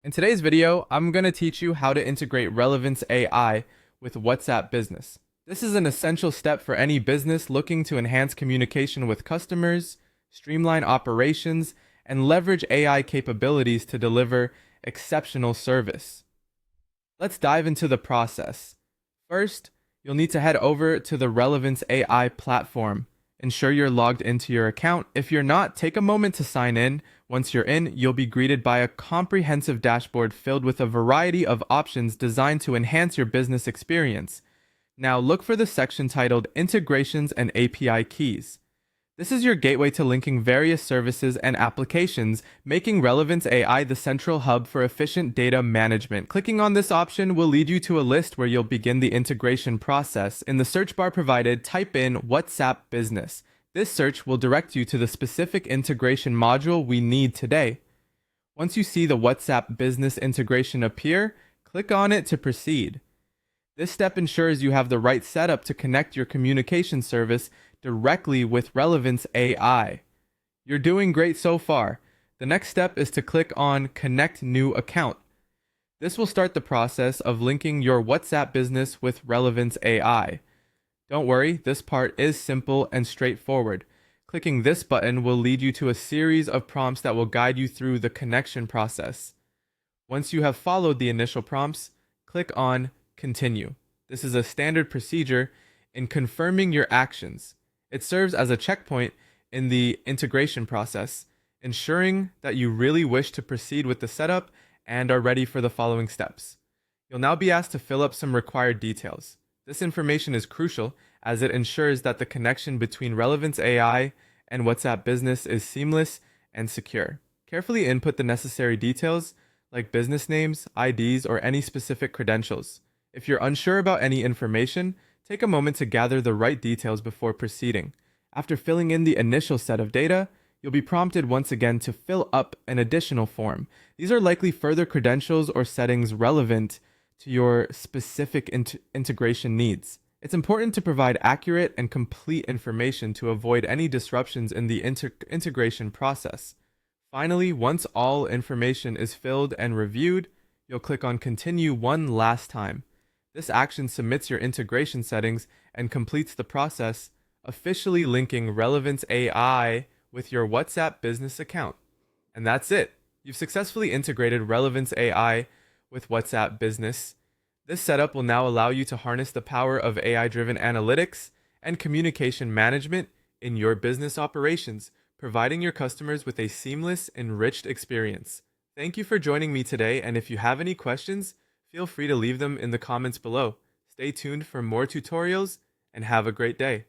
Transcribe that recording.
In today's video, I'm going to teach you how to integrate Relevance AI with WhatsApp Business. This is an essential step for any business looking to enhance communication with customers, streamline operations, and leverage AI capabilities to deliver exceptional service. Let's dive into the process. First, you'll need to head over to the Relevance AI platform. Ensure you're logged into your account. If you're not, take a moment to sign in. Once you're in, you'll be greeted by a comprehensive dashboard filled with a variety of options designed to enhance your business experience. Now look for the section titled Integrations and API Keys. This is your gateway to linking various services and applications, making Relevance AI the central hub for efficient data management. Clicking on this option will lead you to a list where you'll begin the integration process. In the search bar provided, type in WhatsApp Business. This search will direct you to the specific integration module we need today. Once you see the WhatsApp Business integration appear, click on it to proceed. This step ensures you have the right setup to connect your communication service directly with Relevance AI. You're doing great so far. The next step is to click on Connect New Account. This will start the process of linking your WhatsApp business with Relevance AI. Don't worry, this part is simple and straightforward. Clicking this button will lead you to a series of prompts that will guide you through the connection process. Once you have followed the initial prompts, click on Continue. This is a standard procedure in confirming your actions. It serves as a checkpoint in the integration process, ensuring that you really wish to proceed with the setup and are ready for the following steps. You'll now be asked to fill up some required details. This information is crucial as it ensures that the connection between Relevance AI and WhatsApp Business is seamless and secure. Carefully input the necessary details like business names, IDs, or any specific credentials. If you're unsure about any information, take a moment to gather the right details before proceeding. After filling in the initial set of data, you'll be prompted once again to fill up an additional form. These are likely further credentials or settings relevant to your specific integration needs. It's important to provide accurate and complete information to avoid any disruptions in the integration process. Finally, once all information is filled and reviewed, you'll click on Continue one last time. This action submits your integration settings and completes the process, officially linking Relevance AI with your WhatsApp business account. And that's it. You've successfully integrated Relevance AI with WhatsApp Business. This setup will now allow you to harness the power of AI-driven analytics and communication management in your business operations, providing your customers with a seamless, enriched experience. Thank you for joining me today, and if you have any questions, feel free to leave them in the comments below. Stay tuned for more tutorials and have a great day.